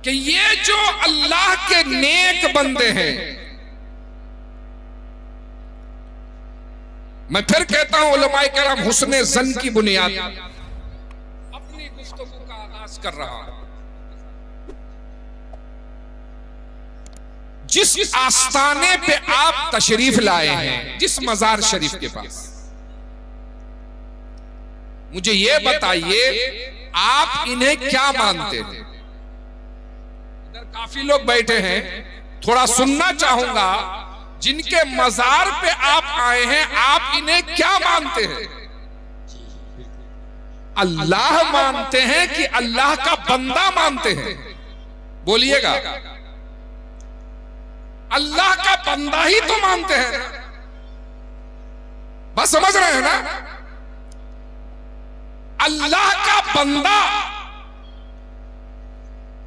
कि ये जो अल्लाह के नेक बंदे हैं, मैं फिर कहता हूं उलमाए किराम हुस्ने ज़न की बुनियाद अपनी गुफ्तगू का आगाज कर रहा हूं। जिस आस्ताने पे आप तशरीफ लाए हैं, जिस मजार शरीफ के पास, मुझे ये बताइए आप इन्हें क्या मानते थे? इधर काफी लोग बैठे हैं, थोड़ा सुनना चाहूंगा। जिनके मजार पे आप आए हैं, आप इन्हें क्या मानते हैं? अल्लाह मानते हैं कि अल्लाह का बंदा मानते हैं? बोलिएगा। अल्लाह का बंदा ही तो मानते हैं, बस समझ रहे हैं ना? अल्लाह का बंदा,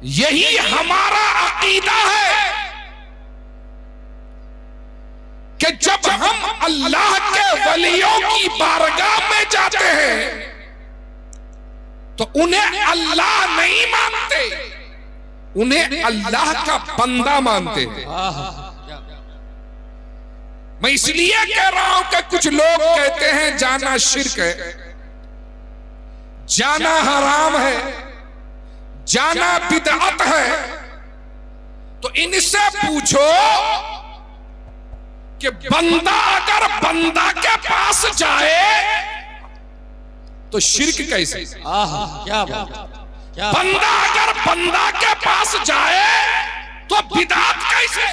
यही हमारा अकीदा है कि जब हम अल्लाह के वलियों की बारगाह में जाते हैं तो उन्हें अल्लाह नहीं मानते, उन्हें अल्लाह का बंदा मानते हैं। मैं इसलिए कह रहा हूं कि कुछ लोग कहते हैं जाना शिर्क है, जाना हराम है, जाना बिदअत है। तो इनसे पूछो कि बंदा अगर बंदा के पास जाए तो शिर्क कैसे? क्या बात, क्या बंदा अगर बंदा के पास जाए तो बिदअत कैसे?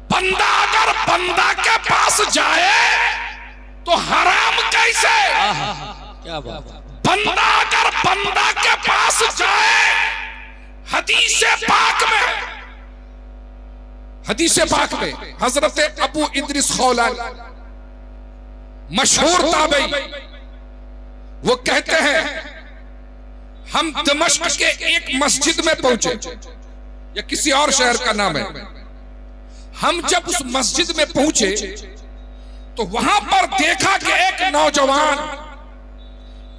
बंदा अगर बंदा के पास जाए तो हराम कैसे? क्या बात, बंदा अगर बंदा के पास जाए, हदीस पाक में हजरत अबू इद्रिस खौलानी मशहूर ताबई, वो कहते हैं हम दमिश्क के एक मस्जिद में पहुंचे, या किसी और शहर का नाम है। हम जब उस मस्जिद में पहुंचे तो वहां पर देखा कि एक नौजवान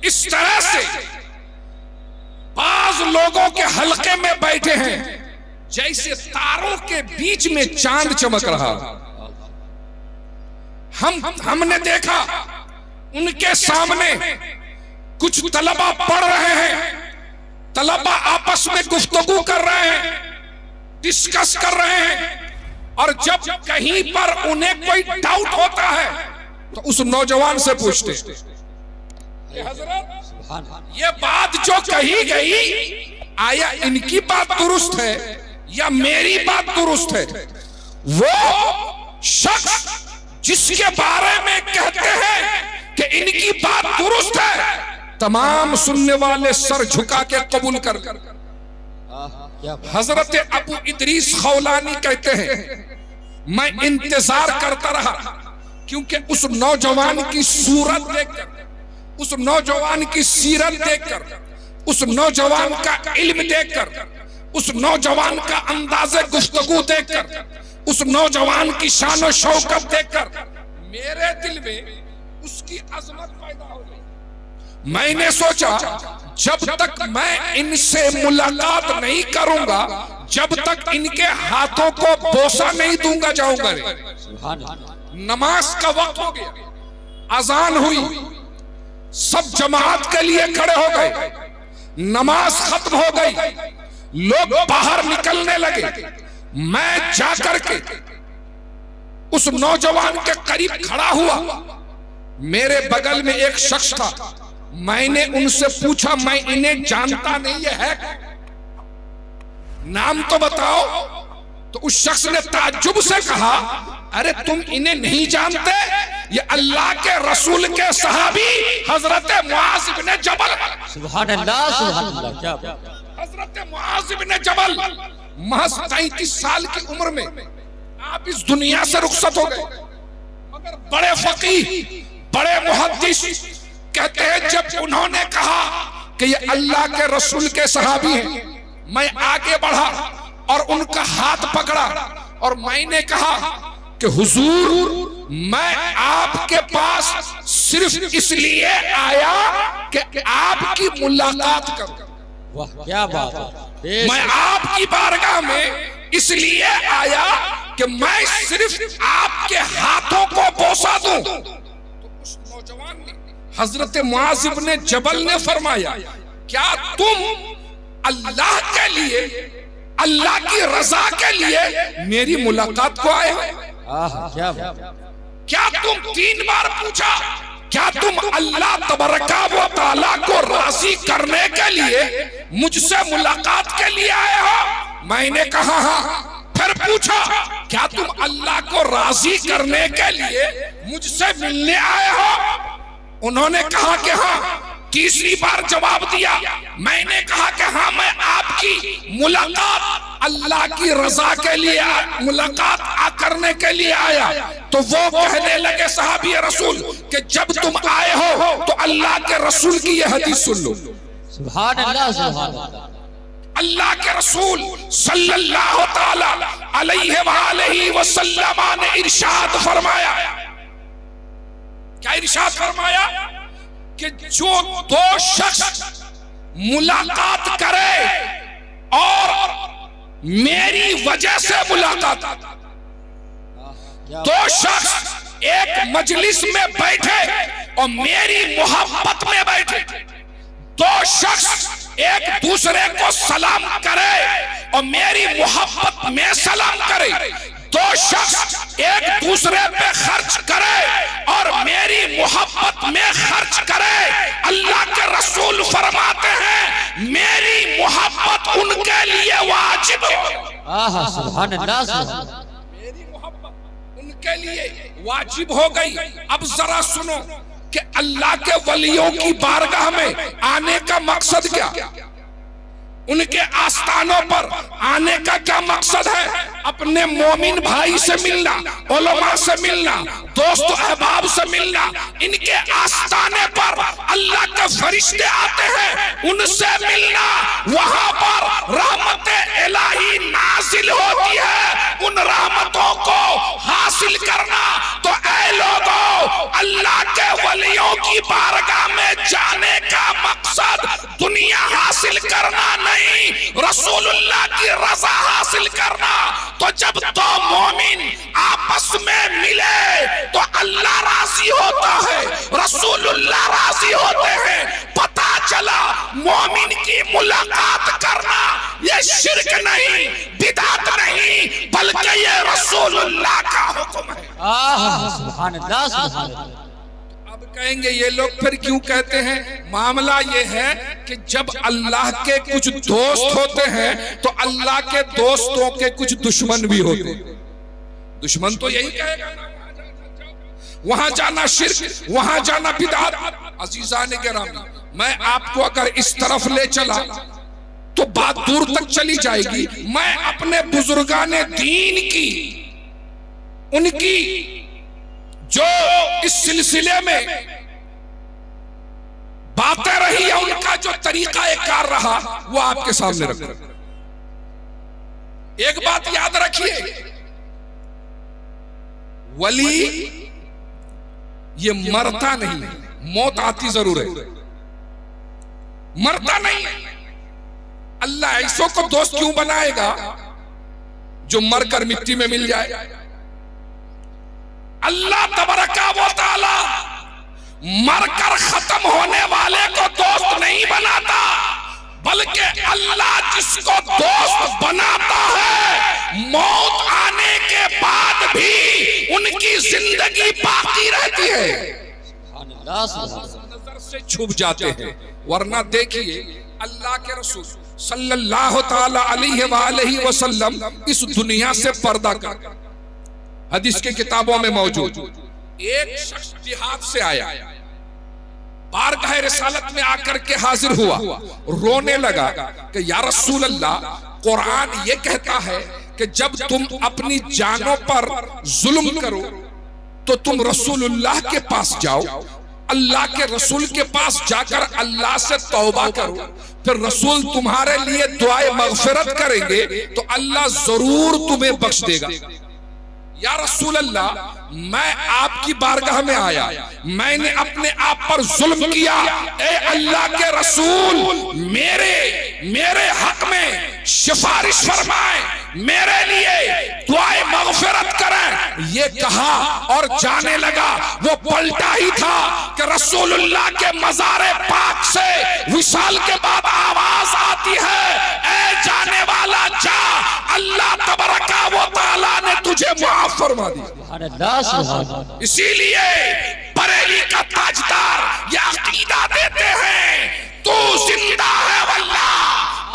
इस तरह से बाज लोगों के हलके में बैठे हैं जैसे तारों के बीच में चांद चमक रहा। हमने देखा उनके सामने कुछ तलबा पढ़ रहे हैं, तलबा आपस में गुफ्तगू कर रहे हैं, डिस्कस कर रहे हैं, और जब कहीं पर उन्हें कोई डाउट होता है तो उस नौजवान से पूछते, हजरत ये बात जो कही गई, आया इनकी बात दुरुस्त है या मेरी बात दुरुस्त है? वो शख्स जिसके बारे में कहते हैं कि इनकी बात दुरुस्त है, तमाम सुनने वाले सर झुका के कबूल कर। हजरत अबू इद्रीस खौलानी कहते हैं मैं इंतजार करता रहा, क्योंकि उस नौजवान की सूरत देखकर, उस नौजवान की सीरत देखकर, उस नौजवान का इल्म देखकर, उस नौजवान का अंदाज़े गुफ्तगू देखकर, उस नौजवान की शान और शौकत देखकर मेरे दिल में उसकी अजमत पैदा हो गई। मैंने सोचा जब तक मैं इनसे मुलाकात नहीं करूंगा, जब तक इनके हाथों को बोसा नहीं दूंगा जाऊंगा। नमाज का वक्त हो गया, अजान हुई, सब जमात के लिए खड़े हो गए, नमाज खत्म हो गई, लोग बाहर निकलने लगे। मैं जाकर के उस नौजवान के करीब खड़ा हुआ, मेरे बगल में एक शख्स था। मैंने उनसे पूछा मैं इन्हें जानता नहीं है, नाम तो बताओ। तो उस शख्स ने ताज्जुब से कहा अरे तुम इन्हें नहीं जानते, ये अल्लाह के रसूल के सहाबी हजरत मुआज इब्न जबल। सुभान अल्लाह, सुभान अल्लाह, क्या बात। हजरत मुआज इब्न जबल महज 33 साल की उम्र में आप इस दुनिया से रुखसत हो गए, मगर बड़े फकीह, बड़े मुहद्दिस कहते हैं जब उन्होंने कहा कि ये अल्लाह के रसूल के सहाबी हैं, मैं आगे बढ़ा और उनका हाथ पकड़ा और मैंने कहा कि हुजूर मैं आपके पास सिर्फ इसलिए आया कि आपकी मुलाकात करूं। वाह क्या बात है। मैं आपके आपकी बारगाह में इसलिए आया कि मैं सिर्फ आपके हाथों को बोसा दूं। तो उस नौजवान ने, हजरत मुआज इब्ने जबल ने फरमाया, क्या तुम अल्लाह के लिए, अल्लाह की रजा के लिए मेरी मुलाकात को आए हो? क्या तुम 3 बार पूछा, क्या तुम अल्लाह तबरका व तआला को राजी करने के लिए मुझसे मुलाकात के लिए आए हो? मैंने कहा हाँ। फिर पूछा, क्या तुम अल्लाह को राजी करने के लिए मुझसे मिलने आए हो? उन्होंने कहा कि हाँ। तीसरी बार जवाब दिया, मैंने कहा कि हाँ, मैं आपकी मुलाकात अल्लाह की रजा के लिए मुलाकात करने के लिए आया। तो वो कहने लगे सहाबी रसूल कि जब तुम आए हो तो अल्लाह के रसूल की ये हदीस सुन लो। सुभान अल्लाह, सुभान अल्लाह। अल्लाह के रसूल सल्लल्लाहु ताला अलैहि वसल्लम ने इरशाद फरमाया। क्या इरशाद फरमाया? कि जो 2 शख्स मुलाकात करे और मेरी वजह से मुलाकात, 2 शख्स एक मजलिस में बैठे और मेरी मोहब्बत में बैठे, 2 शख्स एक दूसरे को सलाम करे और मेरी मोहब्बत में सलाम करे, 2 शख्स एक दूसरे पे खर्च करे और मेरी मोहब्बत में खर्च करे। अल्लाह के रसूल फरमाते हैं मेरी मोहब्बत उनके लिए वाजिब है। सुभान अल्लाह, सुभान अल्लाह। मेरी मोहब्बत उनके लिए वाजिब हो गई। अब जरा सुनो कि अल्लाह के वलियों की बारगाह में आने का मकसद क्या, उनके आस्थानों पर आने का क्या मकसद है? अपने मोमिन भाई से मिलना, उलमा से मिलना, दोस्त अहबाब से मिलना। इनके आस्थाने पर अल्लाह के फरिश्ते आते हैं, उनसे मिलना, वहां पर रहमत इलाही नाजिल होती है, उन रहमतों को हासिल करना। तो ऐ लोगों, अल्लाह के वलियों की बारगाह में जाने का मकसद दुनिया हासिल करना नहीं, रसूलुल्लाह की रजा हासिल करना। तो जब 2 मोमिन आपस में मिले तो अल्लाह राजी होता है, रसूलुल्लाह राजी होते हैं। पता चला मोमिन की मुलाकात करना ये शिर्क नहीं, बिदअत नहीं, बल्कि ये रसूलुल्लाह का हुक्म है। सुभान अल्लाह, सुभान अल्लाह। अब कहेंगे ये लोग फिर क्यों कहते हैं? मामला ये है कि जब अल्लाह के कुछ दोस्त होते हैं तो अल्लाह के दोस्तों के कुछ दुश्मन भी होते हैं। दुश्मन तो यही कहेगा वहां जाना शिर्क, वहां जाना बिदअत। अजीजान गिरामी, मैं आपको अगर इस तरफ ले चला तो बात दूर तक चली जाएगी। मैं अपने बुजुर्गाने दीन की, उनकी जो इस सिलसिले में बातें रही है, उनका जो तरीका कार रहा, वो आपके सामने रखो। एक बात याद रखिए, वली ये मरता नहीं, मौत आती जरूर है, मरता नहीं। अल्लाह ऐसों को दोस्त क्यों बनाएगा जो मरकर मिट्टी में मिल जाए? अल्लाह तबरका व तआला मरकर खत्म होने वाले को दोस्त नहीं बनाता, बल्कि अल्लाह जिसको दोस्त बनाता है मौत आने के बाद भी उनकी जिंदगी बाकी रहती है, नजर से छुप जाते हैं। वरना देखिए अल्लाह के रसूल सल्लल्लाहु ताला अलैहि वसल्लम इस दुनिया से पर्दा कर, हदीस के किताबों में मौजूद। एक शख्स जिहाद से आया, बारगाह रिसालत में आकर के हाजिर हुआ, रोने लगा कि या रसूल अल्लाह, कुरान ये कहता है कि जब तुम अपनी जानों पर जुल्म करो तो तुम रसूलुल्लाह के पास जाओ, अल्लाह के रसूल के पास जाकर अल्लाह से तौबा करो, फिर रसूल तुम्हारे लिए दुआए मगफिरत करेंगे तो अल्लाह जरूर तुम्हें बख्श देगा। या रसूल अल्लाह, मैं आपकी बारगाह में आया, मैंने अपने आप पर जुल्म किया, ए अल्लाह के रसूल मेरे हक में सिफारिश फरमाए, मेरे लिए दुआए मगफिरत करें, ये कहा और जाने लगा। वो पलटा ही था कि रसूलुल्लाह के मज़ारे पाक से विशाल के बाद आवाज आती है, ए जाने वाला जा, अल्लाह तबारका व तआला ने तुझे माफ फरमा दिया। इसीलिए बरेली का ताजदार ये अकीदा देते हैं, तू जिंदा है वल्लाह,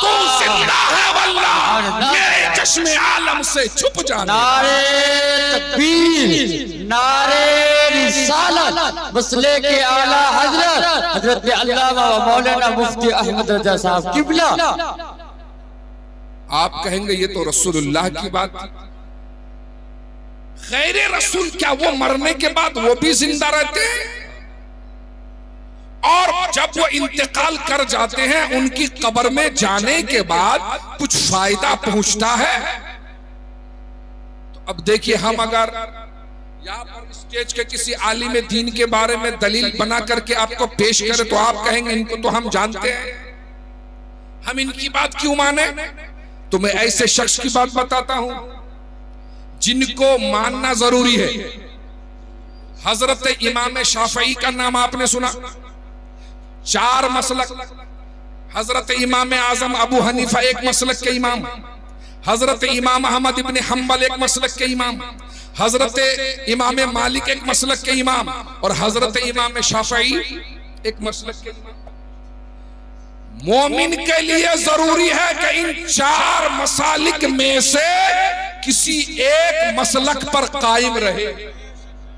तू जिंदा है वल्लाह, मेरे चश्मे आलम से छुप जाना। नारे तकबीर, नारे रिसालत, मसले के आला हजरत हजरत अल्लामा व मौलाना मुफ्ती अहमद रजा साहब किबला। आप कहेंगे ये तो रसूलुल्लाह की बात, गैर रसूल क्या वो मरने के बाद वो भी जिंदा रहते हैं? और जब वो इंतकाल कर जाते हैं, उनकी कब्र में जाने के बाद कुछ फायदा पहुंचता है? तो अब देखिए, हम अगर यहाँ पर स्टेज के किसी आलिम दीन के बारे में दलील बना करके आपको पेश करें, तो आप कहेंगे इनको तो हम जानते हैं, हम इनकी बात क्यों माने? तो मैं ऐसे शख्स की बात बताता हूं जिनको मानना जरूरी है। हजरत इमाम शाफई का नाम आपने सुना? 4 मसलक, हजरत इमाम आजम अबू हनीफा एक मसलक के इमाम, हजरत इमाम अहमद इब्न हम्बल एक मसलक के इमाम, हजरत इमाम मालिक एक मसलक के इमाम, और हजरत इमाम शाफई एक मसलक के इमाम। मोमिन के लिए जरूरी है कि इन 4 मसालिक में से किसी एक मसलक पर कायम रहे।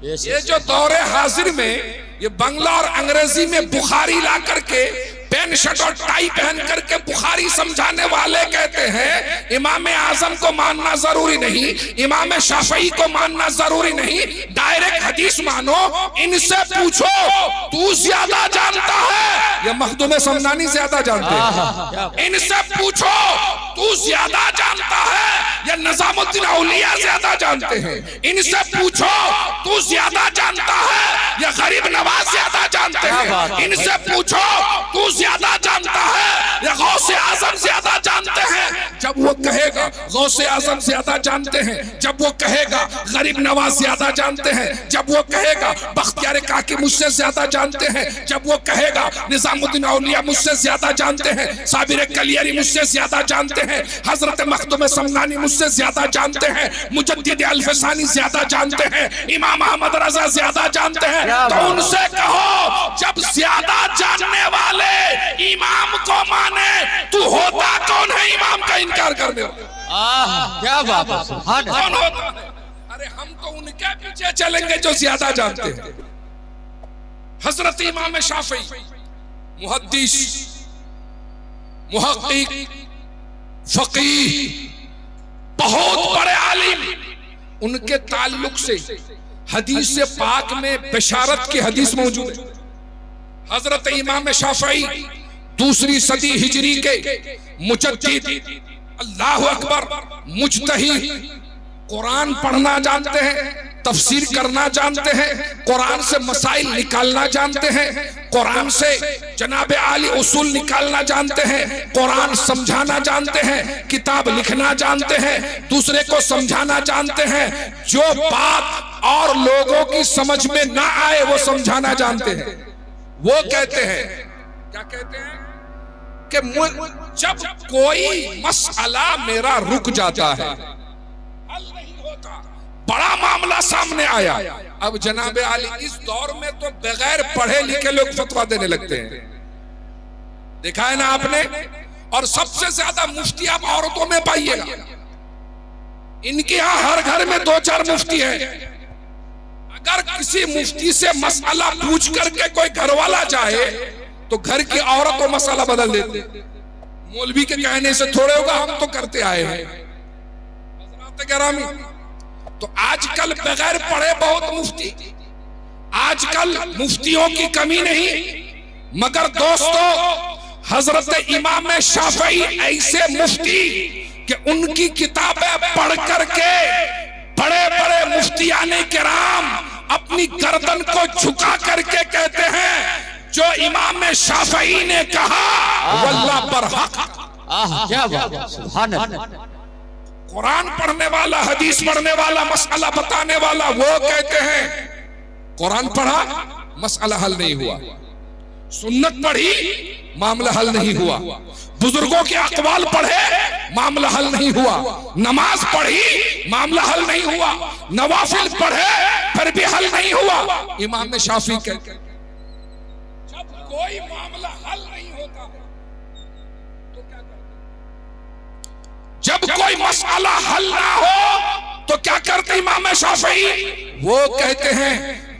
ये जो दौरे हाजिर में ये बंगला और अंग्रेजी में बुखारी ला करके पैंट शर्ट और टाई पहन करके बुखारी समझाने वाले कहते हैं इमाम आजम को मानना जरूरी नहीं, इमाम शाफई को मानना जरूरी नहीं, डायरेक्ट हदीस मानो। इनसे पूछो तू ज्यादा जानता है या मखदूम समनानी ज्यादा जानते हैं? इनसे पूछो तू ज्यादा जानता है या निजामुद्दीन औलिया ज्यादा जानते हैं? इनसे पूछो तू ज्यादा जानता है या गरीब नवाज ज्यादा जानते हैं? इनसे पूछो तू ज्यादा जानता है या गौसे आजम ज्यादा जानते हैं? जब वो कहेगा गौसे आजम ज्यादा जानते हैं, जब वो कहेगा गरीब नवाज ज्यादा जानते हैं, जब वो कहेगा बख्तियार काकी मुझसे ज्यादा जानते हैं, जब वो कहेगा निजामुद्दीन औलिया मुझसे ज्यादा जानते हैं, साबिर कलियरी मुझसे ज्यादा जानते हैं, हजरत मखदूम समनानी मुझसे ज्यादा जानते हैं, मुजद्दिद अल्फसानी ज्यादा जानते हैं, इमाम अहमद रजा ज्यादा जानते हैं, तो उनसे कहो जब ज्यादा जानने वाले इमाम को माने, तू होता कौन है इमाम का इनकार करने वाला? क्या बात है, कौन होता है? अरे हम तो उनके पीछे चलेंगे जो ज्यादा जानते हैं। हजरत इमाम शाफई मुहद्दिस, मुहक्किक, फकीह, बहुत बड़े आलिम, उनके ताल्लुक से हदीस पाक में बशारत की हदीस मौजूद है। हजरत इमाम शाफई 2री सदी हिजरी के मुजद्दिद, अल्लाहु अकबर, मुज्तहिद, कुरान पढ़ना जानते हैं, तफसीर करना जानते हैं, कुरान से मसाइल निकालना जानते हैं, कुरान से जनाब आली उसूल निकालना जानते हैं, कुरान समझाना जानते हैं, किताब लिखना जानते हैं, दूसरे को समझाना जानते हैं, जो बात और लोगों की समझ में ना आए वो समझाना जानते हैं। वो कहते हैं, क्या कहते हैं कि जब कोई मसला मेरा रुक जाता है, हल नहीं होता, बड़ा मामला सामने आया, अब जनाब आली इस दौर में तो बगैर पढ़े लिखे लोग फतवा देने लगते हैं, देखा है ना आपने। और सबसे ज्यादा मुफ्ती आप औरतों में पाइएगा, इनके यहां हर घर में 2-4 मुफ्ती है। अगर किसी मुफ्ती से मसला पूछ करके कोई घर वाला जाए तो घर की औरत वो मसला बदल देते। मौलवी के कहने से थोड़े होगा, हम तो करते आए हैं। हज़रात गिरामी, तो आजकल बगैर पढ़े बहुत मुफ्ती, आजकल मुफ्तियों की कमी नहीं, मगर दोस्तों हजरत इमाम शाफई ऐसे मुफ्ती कि उनकी किताबें पढ़ करके बड़े बड़े मुफ्तियाने किराम अपनी गर्दन को झुका करके कहते हैं जो इमाम शाफई ने कहा वल्लाह पर हक। क्या बात है, सुभान अल्लाह। कुरान पढ़ने वाला, हदीस पढ़ने वाला, मसला बताने वाला, वो कहते हैं कुरान पढ़ा मसला हल नहीं हुआ, सुन्नत पढ़ी मामला हल नहीं हुआ, बुजुर्गों के अक़वाल पढ़े मामला हल नहीं हुआ, नमाज पढ़ी मामला हल नहीं हुआ, नवाफिल पढ़े फिर भी हल नहीं हुआ। इमाम शाफी कहते हैं जब कोई मामला हल नहीं होता तो क्या करते, जब कोई मसला हल ना हो तो क्या करते इमाम शाफी? वो कहते हैं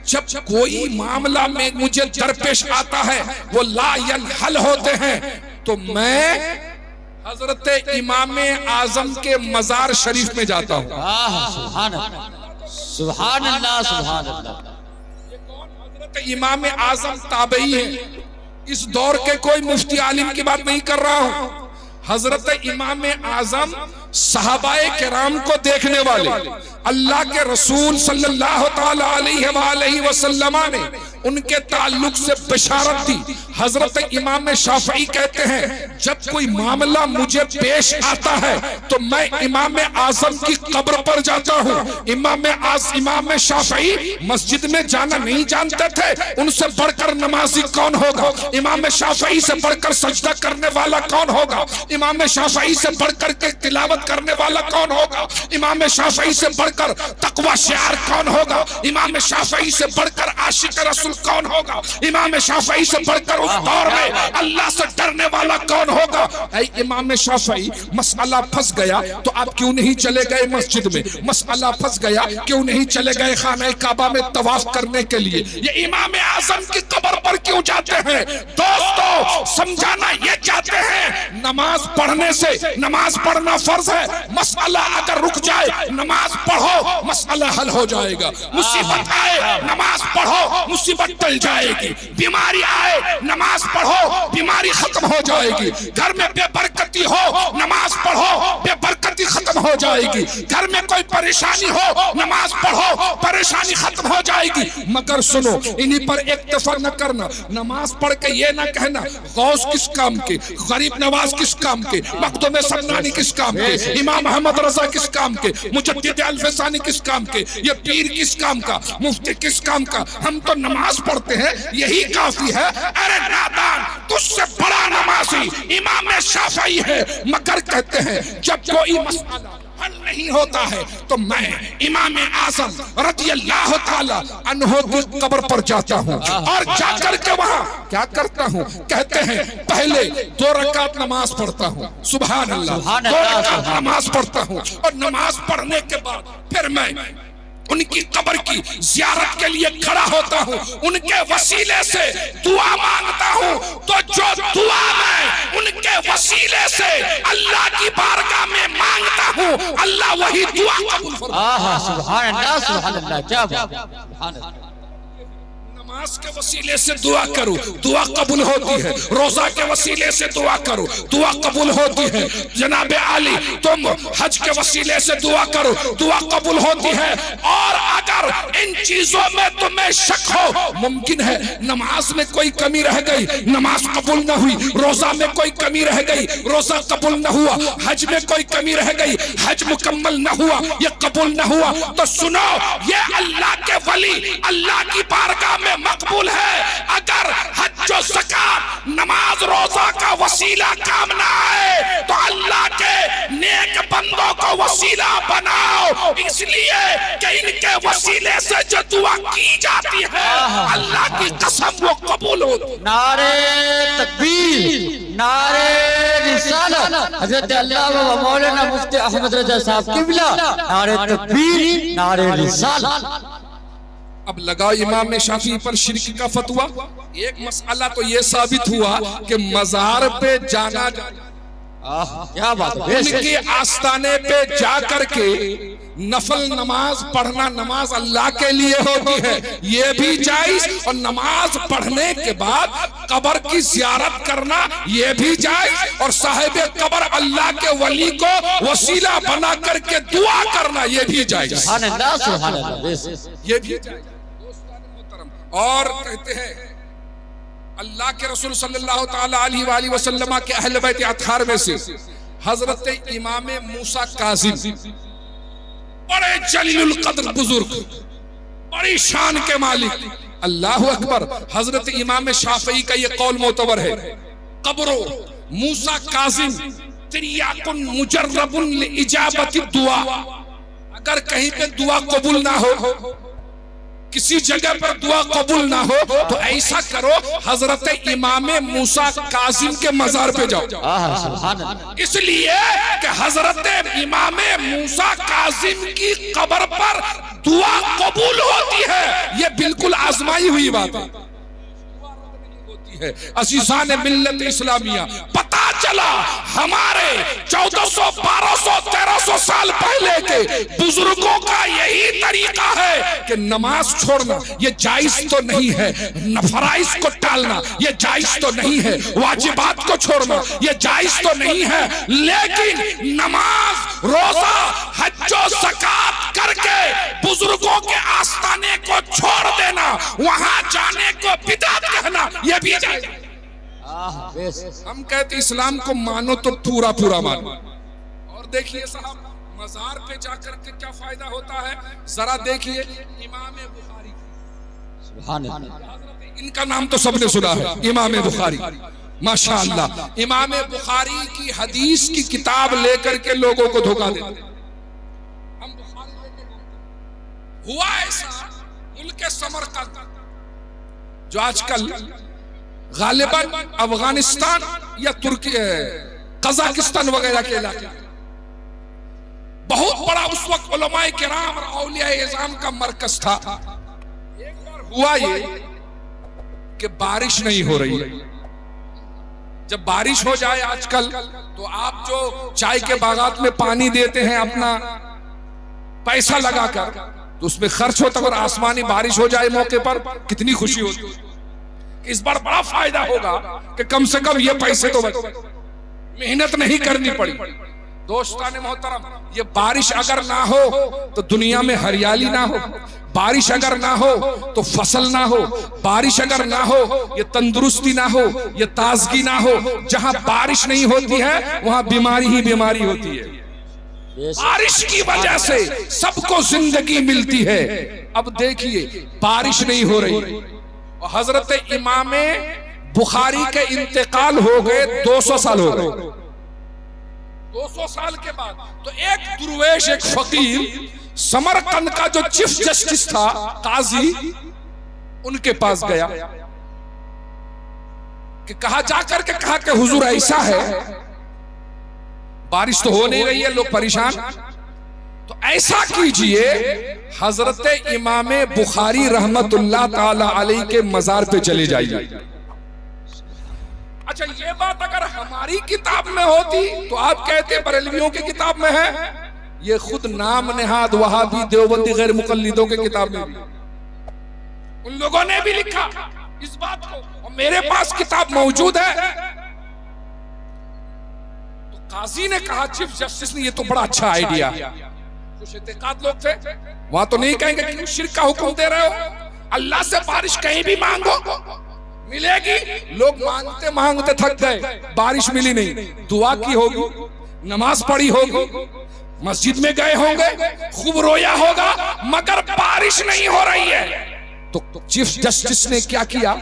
जब कोई मामला में मुझे दरपेश आता है वो ला यनहल होते हैं तो मैं हजरत इमाम आजम के मजार शरीफ में जाता हूँ। सुभान अल्लाह, सुभान अल्लाह, सुभान अल्लाह। ये कौन? हजरत इमाम आजम ताबई है, इस दौर के कोई मुफ्ती आलिम की बात नहीं कर रहा हूँ। हजरत इमाम आजम सहाबाए किराम को देखने वाले, अल्लाह के रसूल सल्लल्लाहु ताला अलैहि वसल्लम ने उनके ताल्लुक से बिशारत दी। हजरत इमाम शाफई कहते हैं जब कोई मामला मुझे पेश आता है तो मैं इमाम आजम की कब्र पर जाता हूँ। इमाम शाफई मस्जिद में जाना नहीं जानते थे, उनसे बढ़कर नमाजी कौन होगा? इमाम शाफई से बढ़कर सजदा करने वाला कौन होगा? इमाम शाफई से बढ़कर के तिलावत करने वाला कौन होगा? इमाम शाफई से बढ़कर तकवा शायर कौन होगा? इमाम शाफई से बढ़कर आशिक रसूल कौन होगा? इमाम शाफई से बढ़कर उस दौर में अल्लाह से डरने वाला कौन होगा? ऐ इमाम शाफई, मसला फंस गया तो आप क्यों नहीं चले गए मस्जिद में? मसला फंस गया क्यों नहीं चले गए खाना काबा में तवाफ करने के लिए? ये इमाम आजम की कब्र पर क्यों जाते हैं? दोस्तों, समझाना ये चाहते हैं नमाज पढ़ने से, नमाज पढ़ना फर्ज है, मसला अगर रुक जाए नमाज पढ़ो मसला हल हो जाएगा। मुसीबत आए नमाज पढ़ो मुसीबत टल जाएगी, बीमारी आए नमाज पढ़ो बीमारी खत्म हो जाएगी, घर में बेबरकती हो नमाज पढ़ो बेबरकती खत्म हो जाएगी, घर में कोई परेशानी हो नमाज पढ़ो परेशानी खत्म हो जाएगी। मगर सुनो, इन्हीं पर इक्तफा न करना, नमाज पढ़ के ये ना कहना गौस किस काम के, गरीब नवाज किस काम के, मखदूम सन्नानी किस काम के, इमाम अहमद रजा किस काम के, मुजद्दिद अल-फसानी किस काम के, ये पीर किस काम का, मुफ्ती किस काम का। हम तो नमाज पढ़ते हैं यही काफी है। अरे नादान, तुझसे बड़ा नमाजी इमाम शाफई है। मगर कहते हैं जब कोई मसला हल नहीं होता है तो मैं इमाम आजम रज़ियल्लाहु ताला अन्हु की कब्र पर जाता हूँ और जाकर के वहाँ क्या करता हूँ? कहते हैं पहले 2 रकात नमाज पढ़ता हूँ, सुभान अल्लाह, 2 रकात नमाज पढ़ता हूँ और नमाज पढ़ने के बाद फिर मैं उनकी कब्र की जियारत के लिए खड़ा होता हूँ, उनके वसीले से दुआ मांगता हूँ। तो जो दुआ मैं उनके वसीले से अल्लाह की बारगाह में मांगता हूँ अल्लाह वही दुआ कबूल फरमाता है। सुभान अल्लाह, सुभान अल्लाह, क्या बात है, सुभान अल्लाह। नमाज के वसीले से दुआ करो दुआ कबूल होती है, रोजा के वसीले से दुआ करो दुआ कबूल होती है, जनाबे आली तुम हज के वसीले से दुआ करो दुआ कबूल होती है। और अगर इन चीजों में तुम्हें शक हो, मुमकिन है नमाज में कोई कमी रह गई नमाज कबूल न हुई, रोजा में कोई कमी रह गई रोजा कबूल न हुआ, हज में कोई कमी रह गई हज मुकम्मल न हुआ, ये कबूल न हुआ, तो सुनो ये अल्लाह के वली अल्लाह की बारगाह में मकबूल है। अगर हज और ज़कात नमाज रोजा का वसीला काम ना आए तो अल्लाह के नेक बंदों को वसीला बनाओ, इसलिए कि इनके वसीले से जो दुआ की जाती है अल्लाह की कसम वो कबूल होती। नारे तकबीर, नारे रिसालत, हजरत अल्लामा व मौलाना मुफ्ती अहमद रजा साहब किबला, नारे तकबीर, नारे रिसालत। अब लगाओ इमाम शाफी पर शिरक का फतवा। एक मसला तो ये साबित हुआ कि मजार पे जाना, क्या बात है, उनके आस्ताने पे जा करके नफल नमाज पढ़ना, नमाज अल्लाह के लिए होती है, ये भी जायज, और नमाज पढ़ने के बाद कब्र की जियारत करना ये भी जायज, और साहिब कब्र अल्लाह के वली को वसीला बना करके दुआ करना ये भी जायज, सुभान अल्लाह, सुभान अल्लाह, ये भी जायज। और कहते हैं अल्लाह के रसूल सल्लल्लाहु ताला अलैहि वसल्लम के अहले बैत अतहार में से हजरत इमाम मूसा काज़िम, बड़े जलीलुल कद्र बुजुर्ग, बड़ी शान के मालिक, अल्लाह अकबर। हजरत इमाम शाफई का ये कौल मोतबर है, कब्रो मूसा काज़िम तिरियाकुन मुजर्रबुन लिइजाबति दुआ। अगर कहीं पे दुआ कबूल ना हो, किसी जगह पर दुआ कबूल ना हो, तो ऐसा करो हजरत इमाम मूसा काज़िम के मजार पे जाओ। इसलिए कि हजरत इमाम मूसा काज़िम की कब्र पर दुआ कबूल होती है, ये बिल्कुल आजमाई हुई बात है। असीसाने मिल्लत इस्लामिया, पता चला हमारे 1400, 1200, 1300 साल पहले के बुजुर्गों का यही तरीका है कि नमाज छोड़ना ये जायज तो नहीं है, फराइज को टालना ये जायज तो नहीं है, वाजिबात को छोड़ना ये जायज तो नहीं है, लेकिन नमाज, रोजा, हज्जो, ज़कात करके बुजुर्गों के आस्थाने को छोड़ देना, वहां जाने को बिदअत कहना, ये भी जायज। हम कहते इस्लाम को मानो तो पूरा पूरा मानो। और देखिए साहब, मजार पे जाकर के क्या फायदा होता है, जरा देखिए इमाम बुखारी, सुभान अल्लाह, इनका नाम तो सबने सुना है, इमाम बुखारी, माशाअल्लाह। इमाम बुखारी की हदीस की किताब लेकर के लोगों को धोखा देते हैं। हम बुखारी लेके घूमते। हुआ ऐसा मुल्क समरकंद, जो आजकल गालिबन अफगानिस्तान या तुर्की, कजाकिस्तान वगैरह के इलाके, बहुत बड़ा उस वक्त उलमाए किराम और औलिया इज़ाम का मरकज था। एक बार हुआ ये कि बारिश नहीं हो रही है। जब बारिश हो जाए आजकल, तो आप जो चाय के बागात में पानी देते हैं अपना पैसा लगाकर, तो उसमें खर्च होता है, और आसमानी बारिश हो जाए मौके पर, कितनी खुशी होती है। इस बार बड़ा फायदा होगा कि कम से कम ये पैसे तो बच, मेहनत नहीं करनी पड़ी। दोस्ताने मोहतरम, ये बारिश अगर ना हो तो दुनिया में हरियाली ना हो, बारिश अगर ना हो तो फसल ना हो, बारिश अगर ना हो ये तंदुरुस्ती ना हो, ये ताजगी ना हो। जहां बारिश नहीं होती है वहां बीमारी ही बीमारी होती है। बारिश की वजह से सबको जिंदगी मिलती है। अब देखिए बारिश नहीं हो रही, और हजरत इमाम बुखारी के इंतकाल हो गए, 200 साल हो गए। 200 साल के बाद तो एक दुर्वेश, एक फकीर, समरकंद का जो चीफ जस्टिस था, काजी, उनके पास गया कि कहा जाकर के कहा कि हुजूर ऐसा है, बारिश तो हो नहीं रही है, लोग परेशान, तो ऐसा कीजिए हजरत इमाम बुखारी रहमतुल्लाह ताला अलैहि के मजार पे चले जाइए। अच्छा, ये बात अगर हमारी किताब में होती तो आप कहते बरेलवियों की किताब में है, ये खुद नाम नेहाद वहाबी देवबंदी गैर मुकल्लिदों के किताब में भी उन लोगों ने भी लिखा इस बात को, और मेरे पास किताब मौजूद है। तो काजी ने कहा, चीफ जस्टिस ने, ये तो बड़ा अच्छा आइडिया। कुछ इत्तेकाद लोग थे वहां तो नहीं कहेंगे कि शिर्क का हुक्म दे रहे हो, अल्लाह से बारिश कहीं भी मांगो मिलेगी। लोग मांगते मांगते थक गए, बारिश मिली नहीं, दुआ की होगी, नमाज पढ़ी होगी, मस्जिद में गए होंगे, खूब रोया होगा, मगर बारिश नहीं हो रही है। तो चीफ जस्टिस ने क्या किया,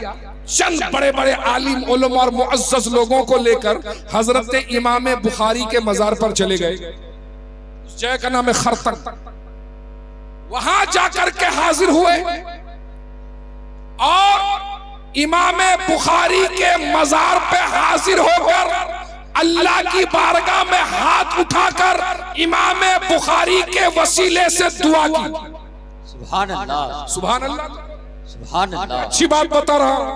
चंद बड़े बड़े आलिम, उलमा और मुअज्जज लोगों को लेकर हजरत इमाम बुखारी के मजार पर चले गए। जय का नाम है खरतक। वहां जाकर के हाजिर हुए और इमाम बुखारी के मजार पे हाजिर होकर अल्लाह की बारगाह में हाथ उठाकर इमाम बुखारी के वसीले से दुआ की। सुभान अल्लाह, सुभान अल्लाह, सुभान अल्लाह। अच्छी बात बता रहा हूं,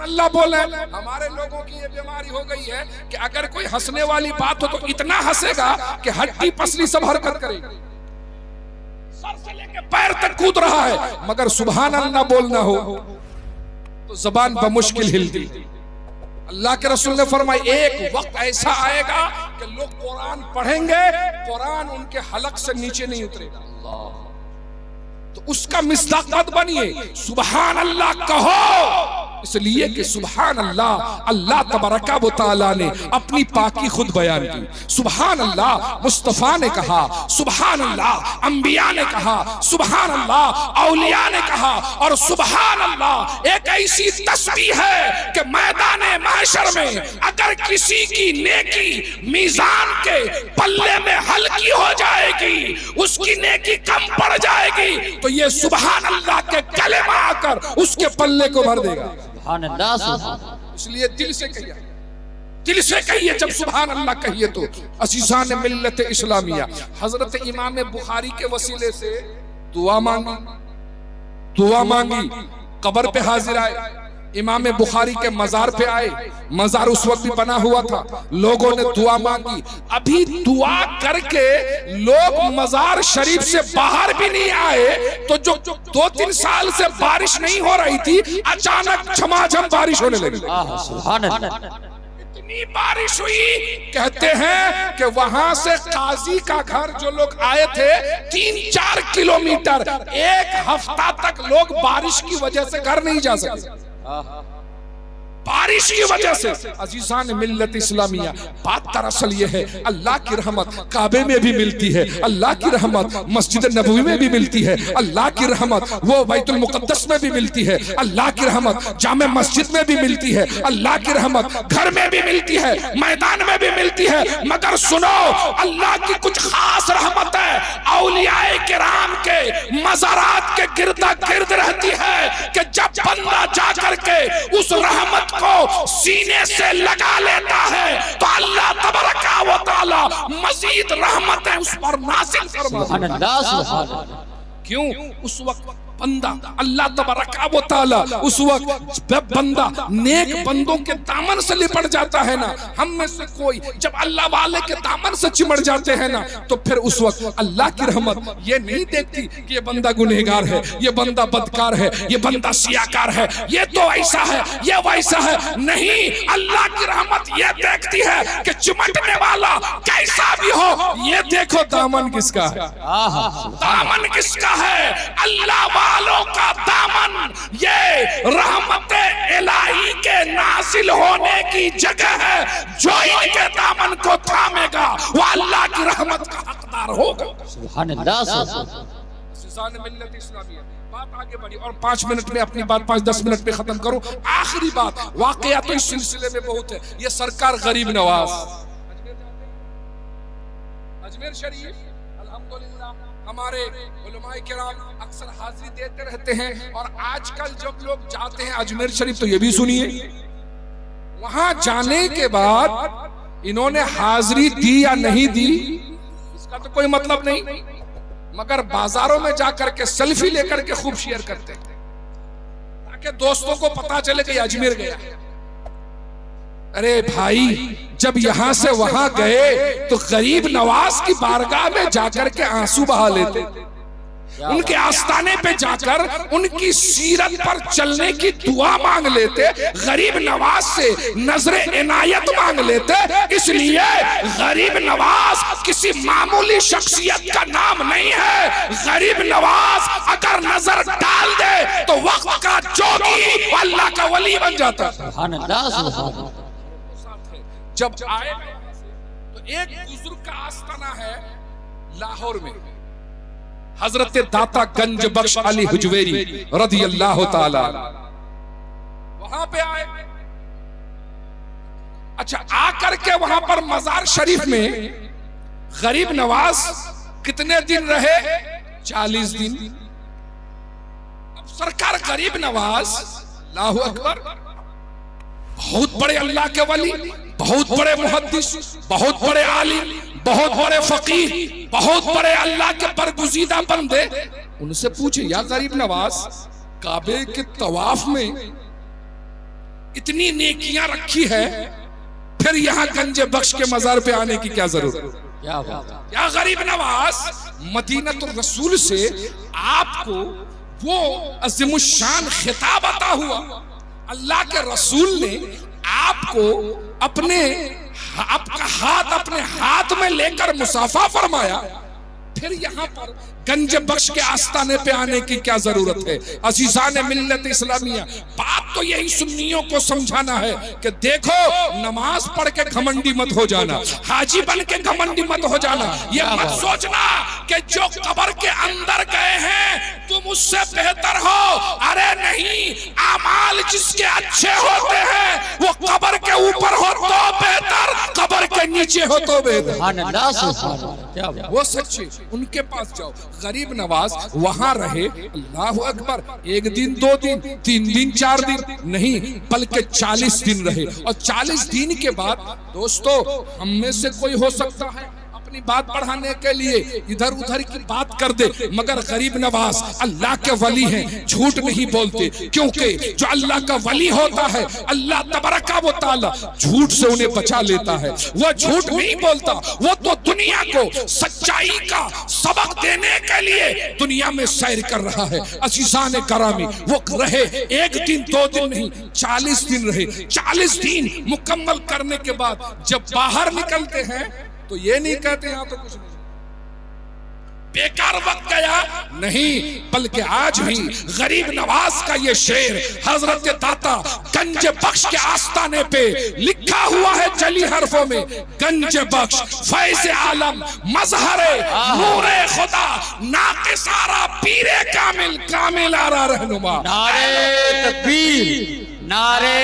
अल्लाह बोले। हमारे लोगों की ये बीमारी हो गई है कि अगर कोई हंसने वाली बात हो तो इतना हंसेगा कि हड्डी पसली सब हरकत करेगी, सर से लेके पैर तक कूद रहा है, मगर सुभान अल्लाह बोलना हो तो जबान बमुश्किल हिलती। अल्लाह के रसूल ने फरमाया, एक वक्त ऐसा आएगा कि लोग कुरान पढ़ेंगे, कुरान उनके हलक से नीचे नहीं उतरेगा। तो उसका मिस्दाक मत बनिए, सुभान अल्लाह कहो, इसलिए कि सुभान अल्लाह, अल्लाह तबारका व तआला ने अपनी पाकी खुद बयान की। सुभान अल्लाह मुस्तफा ने कहा, सुभान अल्लाह अंबिया ने कहा, सुभान अल्लाह औलिया ने कहा, और सुभान अल्लाह एक ऐसी तस्बीह है कि मैदान महशर में अगर किसी की नेकी मीजान के पल्ले में हल्की हो जाएगी, उसकी नेकी कम पड़ जाएगी, तो ये सुभान अल्लाह के कलेमा आकर उसके पल्ले को भर देगा। सुभान अल्लाह। इसलिए दिल से कहिए, दिल से कहिए, जब सुभान अल्लाह कहिए तो। अज़ीज़ान मिल्लत इस्लामिया, हजरत इमाम बुखारी के वसीले से दुआ मांगी, दुआ मांगी, कब्र पे हाजिर आए, इमाम बुखारी के मजार पे आए, मजार उस वक्त भी बना हुआ था, लोगों ने दुआ मांगी। अभी दुआ करके लोग मजार शरीफ से बाहर भी नहीं आए तो जो 2-3 साल से बारिश नहीं हो रही थी, अचानक झमाझम बारिश होने लगी। सुभान अल्लाह। इतनी बारिश हुई, कहते हैं कि वहां से काजी का घर जो लोग आए थे 3-4 किलोमीटर, 1 हफ्ता तक लोग बारिश की वजह से घर नहीं जा सके, बारिश की वजह से। अजीजान मिल्लत इस्लामिया, बात दरअसल ये है, अल्लाह की रहमत काबे में भी मिलती है, अल्लाह की रहमत मस्जिद नबवी में भी मिलती है, अल्लाह की रहमत वो बैतुल मुक़द्दस में भी मिलती है, अल्लाह की रहमत जामे मस्जिद में भी मिलती है, अल्लाह की रहमत घर में भी मिलती है, मैदान में भी मिलती है। मगर सुनो, अल्लाह की कुछ खास रहमत है औलियाए किराम के मज़ारात के गिरदा गिर्द रहती है कि जब बंदा जा करके उस रहमत को सीने से लगा लेता है तो अल्लाह तबारका व तआला मजीद रहमतें उस पर नाज़िल फरमाता है। क्यों? उस वक्त बंदा, अल्लाह तबारका व तआला उस वक्त बंदा नेक बंदों के दामन से लिपट जाता है ना, हम में से कोई जब अल्लाह वाले के दामन से चिमट जाते हैं ना, तो फिर उस वक्त अल्लाह की रहमत ये नहीं देखती कि ये बंदा गुनहगार है, ये बंदा बदकार है, ये बंदा सियाकार है, ये तो ऐसा है, ये वैसा है। नहीं, अल्लाह की रहमत ये देखती है कि चिमटने वाला कैसा भी हो, ये देखो दामन किसका है, दामन किसका है। अल्लाह वालों का दामन ये रहमत इलाही के नासिल होने की जगह है। जो इनके दामन को थामेगा वो अल्लाह की रहमत का हकदार होगा। सुभान अल्लाह। बात आगे बढ़ी और 5 मिनट में अपनी बात 5-10 मिनट में खत्म करूं। आखिरी बात, वाकया तो इस सिलसिले में बहुत है। ये सरकार गरीब नवाज अजमेर शरीफ, अल्हम्दुलिल्लाह हमारे उलमाए किराम अक्सर हाजिरी देते रहते हैं, और आजकल जब लोग जाते हैं अजमेर शरीफ तो ये भी सुनिए, वहां जाने के बाद इन्होंने हाजिरी दी या नहीं दी इसका तो कोई मतलब नहीं, मगर बाजारों में जाकर के सेल्फी लेकर के खूब शेयर करते हैं ताकि दोस्तों को पता चले कि अजमेर गया। अरे भाई, जब यहां से वहां गए तो गरीब नवाज की बारगाह में जाकर के आंसू बहा लेते, उनके आस्थाने पे जाकर उनकी सीरत पर चलने की दुआ मांग लेते, गरीब नवाज से नजरे इनायत मांग लेते। इसलिए गरीब नवाज किसी मामूली शख्सियत का नाम नहीं है। गरीब नवाज अगर नजर डाल दे तो वक्त का जोगी अल्लाह का वली बन जाता है। जब आए तो एक बुजुर्ग का आस्थाना है लाहौर में, हजरत दाता गंज बख्श अली हुजवेरी रदी अल्लाह ताला, वहां पे आए। अच्छा, आकर के वहां पर मजार शरीफ में गरीब नवाज कितने दिन रहे? 40 दिन। अब सरकार गरीब नवाज, अल्लाहु अकबर, बहुत बड़े अल्लाह के वली, बहुत बड़े मुहद्दिस, बहुत बड़े आलिम, बहुत बड़े फकीह, बहुत बड़े अल्लाह के बरगुजीदा बंदे, उनसे पूछे, या गरीब नवाज, काबे के तवाफ में इतनी नेकियां रखी है, फिर यहाँ गंज बख्श के मजार पे आने की क्या जरूरत? या गरीब नवाज, मदीनतुर रसूल से आपको वो अज़ीमुश्शान खिताब अता हुआ, अल्लाह के रसूल ने आपको आपका हाथ अपने हाथ में लेकर मुसाफा फरमाया, फिर यहाँ पर गंज बख्श के आस्थाने पे आने की क्या जरूरत है? अजीजान मिल्लत इस्लामिया, बात तो यही सुन्नियों को समझाना है कि देखो, नमाज पढ़ के घमंडी मत हो जाना, हाजी बन के घमंडी मत हो जाना। ये मत सोचना कि जो कब्र के अंदर गए हैं तुम उससे बेहतर हो। अरे नहीं, आमाल जिसके अच्छे होते हैं वो कब्र के ऊपर हो तो बेहतर, कब्र के नीचे हो तो बेहतर। वो सच्चे, उनके पास जाओ। गरीब नवाज वहां रहे, अल्लाह अकबर, 1 दिन 2 दिन 3 दिन 4 दिन नहीं, बल्कि 40 दिन रहे। और 40 दिन के बाद दोस्तों, हम में से कोई हो सकता है अपनी बात बढ़ाने के लिए इधर उधर की बात कर दे, मगर गरीब नवाज अल्लाह के वली हैं, झूठ नहीं बोलते। क्योंकि जो अल्लाह का वली होता है, अल्लाह तबारका व तआला झूठ से उन्हें बचा लेता है। वो झूठ नहीं बोलता, वो तो दुनिया को सच्चाई का सबक देने के लिए दुनिया में सैर कर रहा है। अज़ीज़ान करामी, वो रहे 1 दिन 2 दिन नहीं, 40 दिन रहे। 40 दिन मुकम्मल करने के बाद जब बाहर निकलते हैं तो ये नहीं कहते यहाँ तो कुछ नहीं, बेकार वक्त गया नहीं, बल्कि आज भी गरीब नवाज का ये शेर हजरत दाता गंज बख्श के आस्थाने पे लिखा हुआ है जली हरफों में, गंज बख्श फैज़ आलम मजहरे नूरे खुदा नाक़िसारा पीरे कामिल कामिल आरा रहनुमा। नारे तकबीर, नारे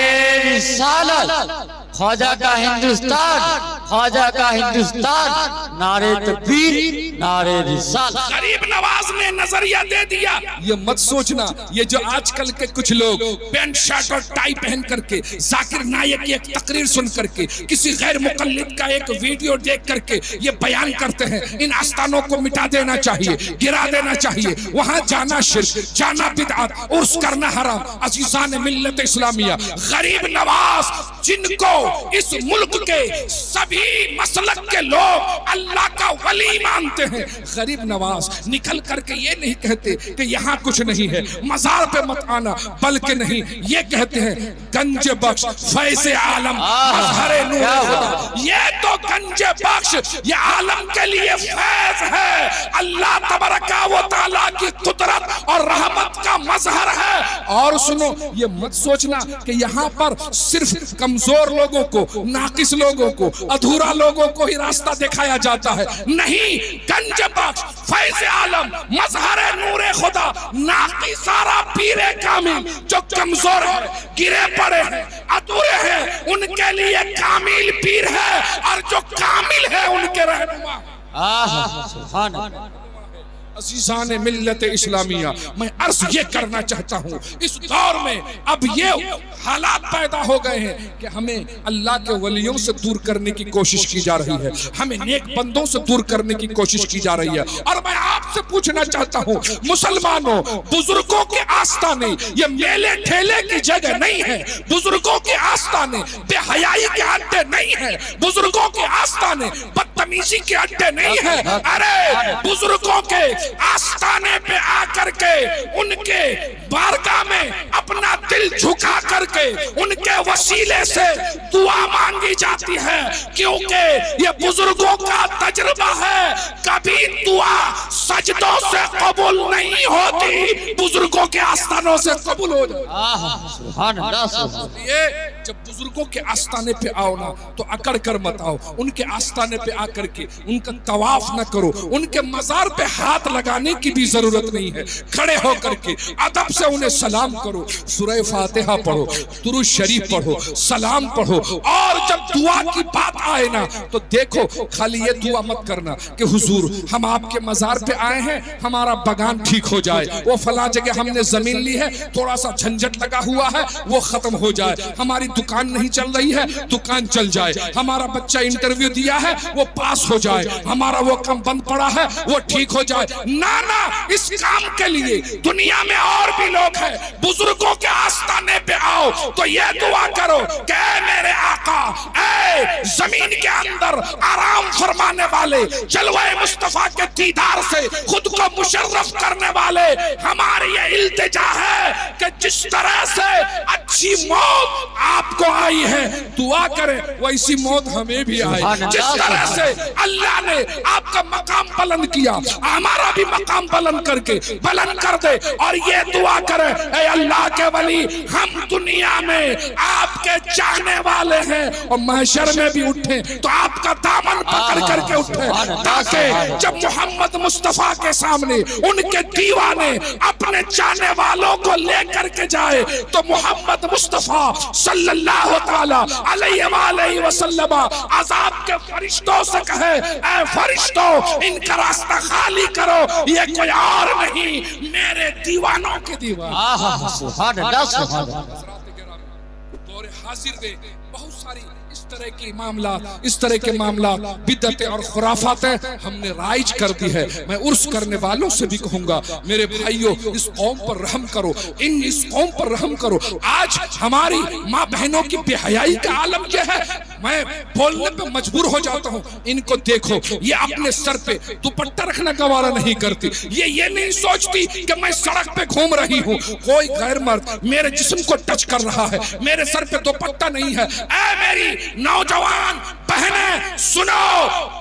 रिसालत, ख्वाजा का हिंदुस्तान, ख्वाजा का हिंदुस्तान, नारे तकबीर, नारे रिसालत। गरीब नवाज ने नजरिया दे दिया। ये मत सोचना, ये जो आजकल के कुछ लोग पैंट शर्ट और टाई पहन करके जाकिर नायक की एक तकरीर सुन करके, किसी गैर मुकल्लिद का एक वीडियो देख करके ये बयान करते हैं, इन आस्थानों को मिटा देना चाहिए, गिरा देना चाहिए, वहां जाना शिर्क, जाना बिदअत, उर्स करना हराम। अज़ीज़ान मिल्लत इस्लामिया, गरीब नवाज जिनको इस मुल्क के सभी मसलक के लोग अल्लाह का वली मानते हैं, गरीब नवाज निकल करके ये नहीं कहते कि यहाँ कुछ नहीं है, मजार पे मत आना, बल्कि नहीं, ये कहते हैं गंज बख्श फैज़ आलम मजहरे नूरे खुदा। ये तो गंज बख्श, ये आलम के लिए फैज है, अल्लाह तबारका व तआला की कुदरत और रहमत का मजहर है। और सुनो, ये मत सोचना कि यहाँ पर सिर्फ कमजोर लोगों को, नाकिस लोगों को, अधूरा लोगों को ही रास्ता दिखाया जाता है। नहीं, गंज बख्श फैज़ आलम मजहरे नूरे खुदा नाक़िसारा पीरे कामिल, जो कमजोर है, गिरे पड़े हैं, अधूरे हैं, उनके लिए कामिल पीर है, और जो कामिल है उनके रहनुमा। सुभान अल्लाह। अज़ीज़ान मिल्लत इस्लामिया, मैं अर्ज ये करना चाहता हूँ, इस दौर में अब ये हालात पैदा हो गए हैं कि हमें अल्लाह के वलियों से दूर करने की कोशिश की जा रही है, हमें नेक बंदों से दूर करने की कोशिश की जा रही है। और मैं आपसे पूछना चाहता हूँ, मुसलमानों, बुजुर्गों के आस्थाने ये मेले ठेले की जगह नहीं है, बुजुर्गों के आस्थाने बेहयाई के अड्डे नहीं है, बुजुर्गों के आस्थाने बदतमीजी के अड्डे नहीं है। अरे बुजुर्गों के आस्थाने पे आकर के उनके बारगाह में अपना दिल झुका करके उनके वसीले से दुआ मांगी जाती है, क्योंकि ये बुजुर्गों का तजुर्बा है, कभी दुआ सजदों से कबूल नहीं होती, बुजुर्गों के आस्थानों से कबूल हो जाती। सुभान अल्लाह। ये जब बुजुर्गों के आस्थाने पे आओ ना तो अकड़ कर मत आओ, उनके आस्थाने पे आकर के उनका तवाफ न करो, उनके मजार पे हाथ लगाने की भी जरूरत नहीं है, खड़े होकर के अदब से उन्हें सलाम करो, सूरह फातिहा पढ़ो, दुरूद शरीफ पढ़ो, सलाम पढ़ो। और जब दुआ की बात आए ना तो देखो, खाली ये दुआ मत करना कि हुजूर हम आपके मजार पे आए हैं, हमारा बगान ठीक हो जाए, वो फला जगह हमने जमीन ली है, थोड़ा सा झंझट लगा हुआ है वो खत्म हो जाए, हमारी दुकान नहीं चल रही है दुकान चल जाए, हमारा बच्चा इंटरव्यू दिया है वो पास हो जाए, हमारा वो काम बंद पड़ा है वो ठीक हो जाए। ना ना, इस काम के लिए दुनिया में और भी लोग हैं, बुजुर्गों के आस्थाने पे आओ तो ये दुआ करो कि मेरे आका, जमीन के अंदर आराम फरमाने वाले, जलवा मुस्तफा के दीदार से खुद को मुशर्रफ करने वाले, हमारी ये इल्तिजा है कि जिस तरह से अच्छी मौत आपको आई है, दुआ करें वैसी मौत हमें भी आए। जिस तरह से अल्लाह ने आपका मकाम बुलंद किया, हमारा भी मकाम बुलंद करके बुलंद कर दे। और ये दुआ करें, ऐ अल्लाह के वली, हम दुनिया में आपके चाहने वाले हैं और महशर में भी उठे तो आपका दामन पकड़ करके उठे, ताकि जब मोहम्मद मुस्तफा के सामने उनके दीवाने अपने चाहने वालों को लेकर के जाए तो मोहम्मद मुस्तफा सल्लल्लाहु ताला अलैहि वसल्लम अज़ाब के फरिश्तों से कहे, ऐ फरिश्तों, इनका रास्ता खाली करो, ये कोई और नहीं, मेरे दीवानों के दीवान। सुभान अल्लाह, सुभान अल्लाह। दौरे हाजिर में बहुत सारी इस तरह के मामला बिदअतें और खुराफातें हमने राइज कर दी है। मैं उर्स करने वालों से भी कहूंगा, मेरे भाइयों, इस कौम पर रहम करो, इस कौम पर रहम करो। आज हमारी माँ बहनों की बेहयाई का आलम यह है, मैं बोलने पे मजबूर हो जाता हूँ। इनको देखो, ये अपने सर पे दुपट्टा रखना गवारा नहीं करती, ये नहीं सोचती कि मैं सड़क पे घूम रही हूँ, कोई गैर मर्द मेरे जिस्म को टच कर रहा है, मेरे सर पे दुपट्टा नहीं है। ऐ मेरी नौजवान बहनें सुनो,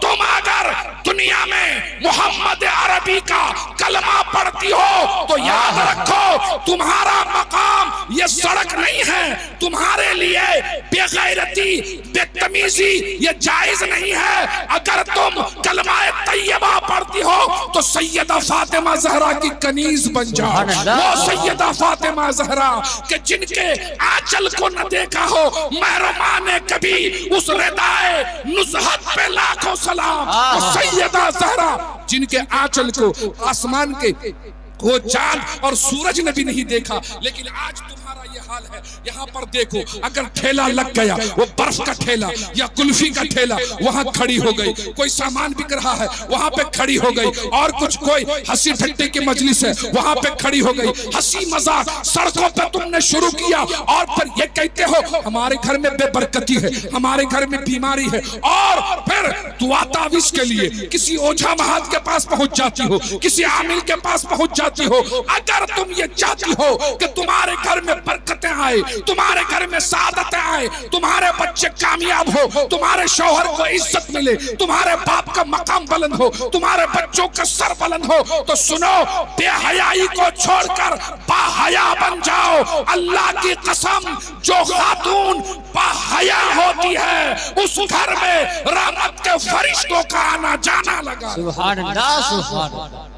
तुम अगर दुनिया में मोहम्मद अरबी का कलमा पढ़ती हो तो याद रखो, तुम्हारा मकाम ये सड़क नहीं है, तुम्हारे लिए बेगैरती, बेतमीजी ये जायज नहीं है। अगर तुम कलमा तैयबा पढ़ती हो तो सैयदा फातिमा ज़हरा की कनीज बन जाओ, वो सैयदा फातिमा ज़हरा के जिनके आंचल को न देखा हो, महरमा ने कभी उस रिदाए नुज़हत पे लाखों सलाम, सैयदा ज़हरा जिनके आंचल को आसमान के वो चांद और सूरज ने भी नहीं देखा, लेकिन आज तुम्हारा ये हाल है। यहाँ पर देखो, अगर ठेला लग गया, वो बर्फ का ठेला या कुल्फी का ठेला, वहां खड़ी हो गई, कोई सामान बिक रहा है वहां पे खड़ी हो गई, और कुछ कोई हंसी ठट्टे की मजलिस है वहां पे खड़ी हो गई, हंसी मजाक सड़कों पे तुमने शुरू किया, और फिर ये कहते हो हमारे घर में बेबरकती है, हमारे घर में बीमारी है, और फिर दुआ तावीज़ के लिए किसी ओझा महात के पास पहुंच जाती हो, किसी आमिल के पास पहुंच जाती हो। अगर तुम ये चाहती हो कि तुम्हारे घर में बरकतें आए, तुम्हारे घर में सादतें आए, तुम्हारे बच्चे कामयाब हो, तुम्हारे शौहर को इज्जत मिले, तुम्हारे बाप का मकाम बुलंद हो, तुम्हारे बच्चों का सर बुलंद हो, तो सुनो, बेहयाई को छोड़कर बाहया बन जाओ। अल्लाह की कसम, जो खातून बाहया होती है उस घर में रहमत के फरिश्तों का आना जाना लगा। सुभान अल्लाह, सुभान अल्लाह।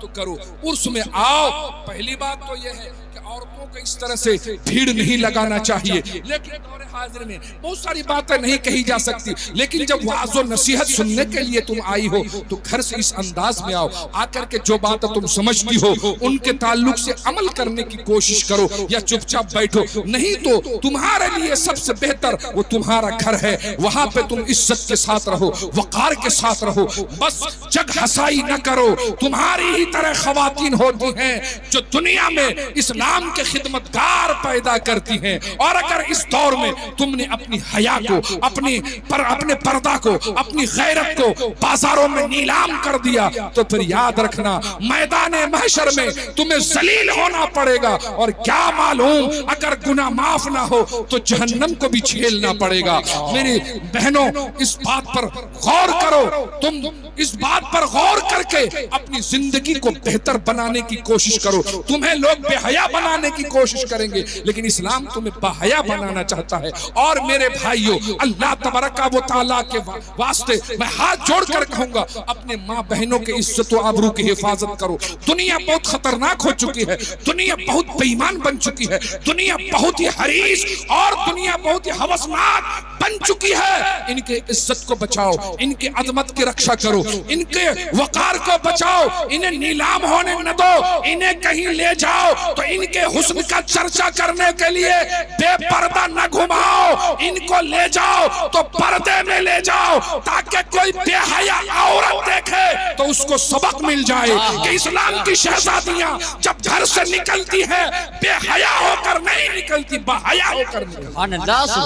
तो करो, उर्स में आओ। पहली बात तो यह है कि औरतों को इस तरह से भीड़ नहीं लगाना चाहिए, लेकिन दौरे हाजिर में बहुत सारी बातें नहीं कही जा सकती, लेकिन जब वाज़ो नसीहत सुनने के लिए तुम आई हो तो घर से इस अंदाज में आओ, आकर के जो बात तुम समझती हो उनके ताल्लुक से अमल करने की कोशिश करो, या चुपचाप बैठो। नहीं तो तुम्हारे लिए सबसे बेहतर वो तुम्हारा घर है, वहां पे तुम इज्जत के साथ रहो, वकार के साथ रहो, बस जग हसाई न करो। तुम्हारी ही तरह खवातीन होती हैं जो दुनिया में इस्लाम के खिदमतगार पैदा करती हैं, और अगर इस दौर में तुमने अपनी हया को, अपने पर्दा को, अपनी गैरत को बाजारों में नीलाम कर दिया तो फिर याद रखना, मैदान महशर में तुम्हें जलील होना पड़ेगा। और क्या मालूम, अगर गुनाह माफ ना हो तो जहन्नम को भी झेलना पड़ेगा। मेरी बहनों, इस बात पर गौर करो, तुम इस बात पर गौर करके अपनी जिंदगी को बेहतर बनाने की कोशिश करो। तुम्हें लोग बेहया बनाने की कोशिश करेंगे, लेकिन इस्लाम तुम्हें बाहया बनाना चाहता है। और मेरे भाइयों, अल्लाह तबारका व तआला के वास्ते मैं हाथ जोड़कर कहूंगा, अपने माँ बहनों के इज्जत व आबरू की हिफाजत करो। दुनिया बहुत खतरनाक हो चुकी है, दुनिया बहुत बेईमान बन चुकी है, दुनिया बहुत ही हरीस और दुनिया बहुत ही हवसनाक बन चुकी है। इनके इज्जत को बचाओ, इनकी अजमत की रक्षा करो, इनके वकार को बचाओ, इन्हें नीलाम होने न दो, इन्हें कहीं ले जाओ तो इनके हुस्न का चर्चा करने के लिए बेपर्दा न घुमाओ, इनको ले जाओ तो पर्दे में ले जाओ, ताकि कोई बेहया औरत देखे तो उसको सबक मिल जाए कि इस्लाम की शहजादियां जब घर से निकलती है बेहया होकर नहीं निकलती, बहया होकर निकलती।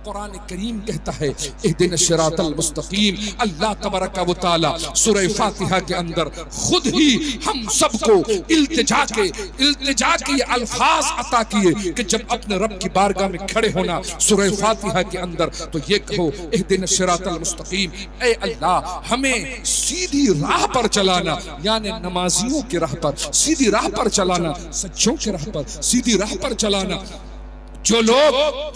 कुरान करीम कहता है इहदिन सिरातल मुस्तकीम। अल्लाह तबारक व तआला सूरह फातिहा के अंदर खुद ही हम सबको इल्तिजा के ये अल्फाज अता किए कि जब अपने रब की बारगाह में खड़े होना सूरह फातिहा के अंदर तो ये कहो इहदिन सिरातल मुस्तकीम, ऐ अल्लाह हमें सीधी राह पर चलाना, यानी नमाजियों की राह पर सीधी राह पर चलाना, सच्चों की राह पर सीधी राह पर चलाना। जो लोग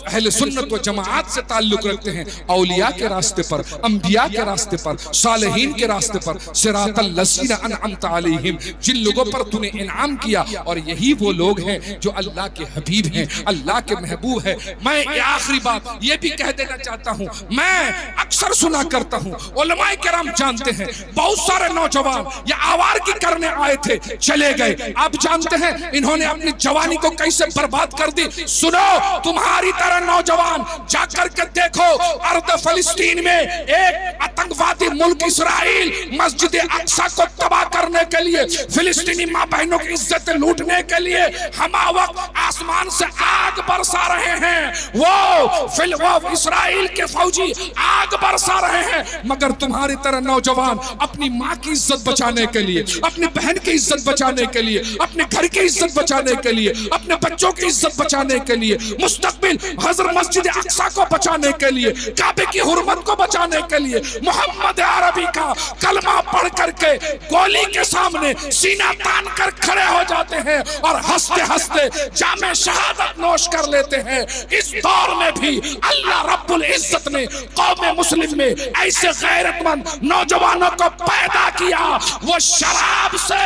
अहले सुन्नत व जमाअत से ताल्लुक रखते हैं, औलिया के रास्ते पर, अंबिया के रास्ते पर, सालेहीन के रास्ते पर, सिरातल लज़ीना अनअमत अलैहिम, जिन लोगों पर तूने इनाम किया, और यही वो लोग हैं जो अल्लाह के हबीब हैं, अल्लाह के महबूब हैं। मैं आखिरी बात ये भी कह देना चाहता हूँ, मैं अक्सर सुना करता हूँ, उलमाए किराम जानते हैं, बहुत सारे नौजवान ये आवारगी करने आए थे, चले गए। आप जानते हैं इन्होंने अपनी जवानी को कैसे बर्बाद कर दी। सुनो, तुम्हारी तरह नौजवान जाकर के देखो, अर्द फलस्तीन में एक आतंकवादी मुल्क इस्राइल मस्जिद अक्सा को तबाह करने के लिए, फिलिस्तीनी मां बहनों की इज्जत लूटने के लिए हम वक्त आसमान से आग बरसा रहे हैं। वो इस्राइल के फौजी आग बरसा रहे हैं, मगर तुम्हारी तरह नौजवान अपनी मां की इज्जत बचाने के लिए, अपनी बहन की इज्जत बचाने के लिए, अपने घर की इज्जत बचाने के लिए, अपने बच्चों की इज्जत बचाने के लिए, मुस्तकबिल हज़रत मस्जिद अक्सा को बचाने के लिए, काबे की हुर्मत को बचाने के लिए, मोहम्मद अरबी का कलमा पढ़ करके गोली के सामने सीना तान कर खड़े हो जाते हैं और हंसते हंसते जामे शहादत नोश कर लेते हैं। इस दौर में भी अल्लाह रब्बुल इज्जत ने कौम मुस्लिम में ऐसे गैरतमंद नौजवानों को पैदा किया, वो शराब से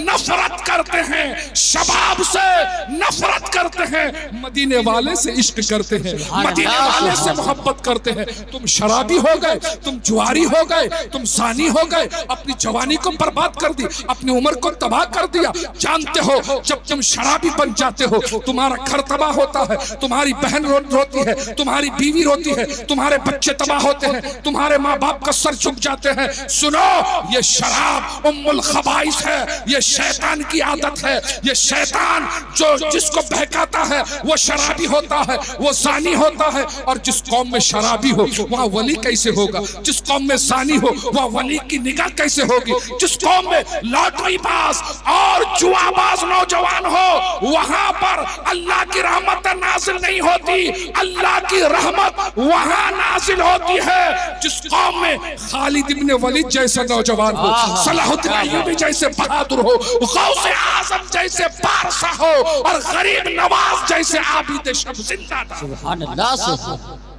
नफरत करते हैं, शबाब से नफरत करते हैं, मदीने वाले से इश्क करते हैं, मदीने वाले से मोहब्बत करते हैं। तुम शराबी हो गए, तुम जुआरी हो गए, तुम सानी हो गए, अपनी जवानी को बर्बाद कर दी, अपनी उम्र को तबाह कर दिया। जानते हो जब तुम शराबी बन जाते हो तुम्हारा घर तबाह होता है, तुम्हारी बहन रोती है, तुम्हारी बीवी रोती है, तुम्हारे बच्चे तबाह होते हैं, तुम्हारे माँ बाप का सर झुक जाते हैं। सुनो, ये शराब उम्मुल खबाइस है, ये शैतान की आदत है। ये शैतान जो जिसको बहकाता है वो शराबी होता है, वो सानी होता है। और जिस कौम में शराबी हो वहाँ वली कैसे होगा? जिस कौम में सानी हो वहाँ वली की निगाह कैसे होगी? जिस कौम में लॉटरी बाज और जुआबाज नौजवान हो वहाँ पर अल्लाह की रहमत नाजिल नहीं होती, अल्लाह की रहमत वहाँ नाजिल होती है। जिस कौम में खालिद इब्न वलीद जैसा नौजवान हो, सलाहुद्दीन अय्यूबी जैसे बहादुर हो, गौसे आजम जैसे बादशाह हो, और गरीब नवाज जैसे आबिद शब जिंदा था। सुभान अल्लाह।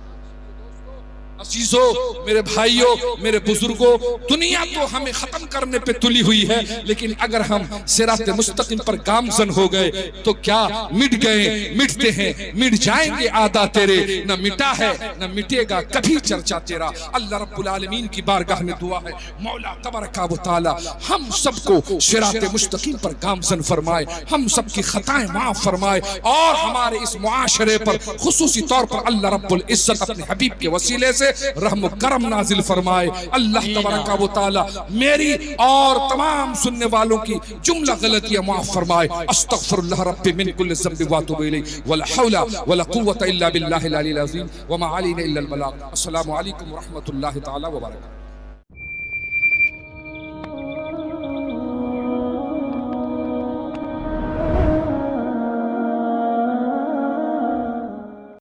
अजीजों, मेरे भाइयों, मेरे बुजुर्गों, दुनिया तो हमें खत्म करने पे तुली हुई है, लेकिन अगर हम सिरात मुस्तकीम पर गामजन हो गए तो क्या मिट गए, मिटते हैं, मिट जाएंगे आदा तेरे, न मिटा है न मिटेगा कभी चर्चा तेरा। अल्लाह रब्बुल आलमीन की बारगाह में दुआ है, मौला तबारक व तआला हम सबको सिरात मुस्तकीम पर गामजन फरमाए, हम सबकी खताएं माफ फरमाए, और हमारे इस मुआशरे पर खुसूसी तौर पर अल्लाह रब्बुल इज्जत अपने हबीब के वसीले से रहम करम नाजिल फरमाए। अल्लाह तबारक व तआला मेरी और तमाम सुनने वालों की जुमला गलतियां माफ फरमाए। अस्तगफिरुल्लाह रब्बी मिन कुल्लि ज़ंबि व अतूबु इलैहि वला हौला वला कुव्वता इल्ला बिल्लाहिल अलील अज़ीम व मा अलैना इल्लल बलाग। अस्सलामु अलैकुम व रहमतुल्लाहि तआला व बरकातहू।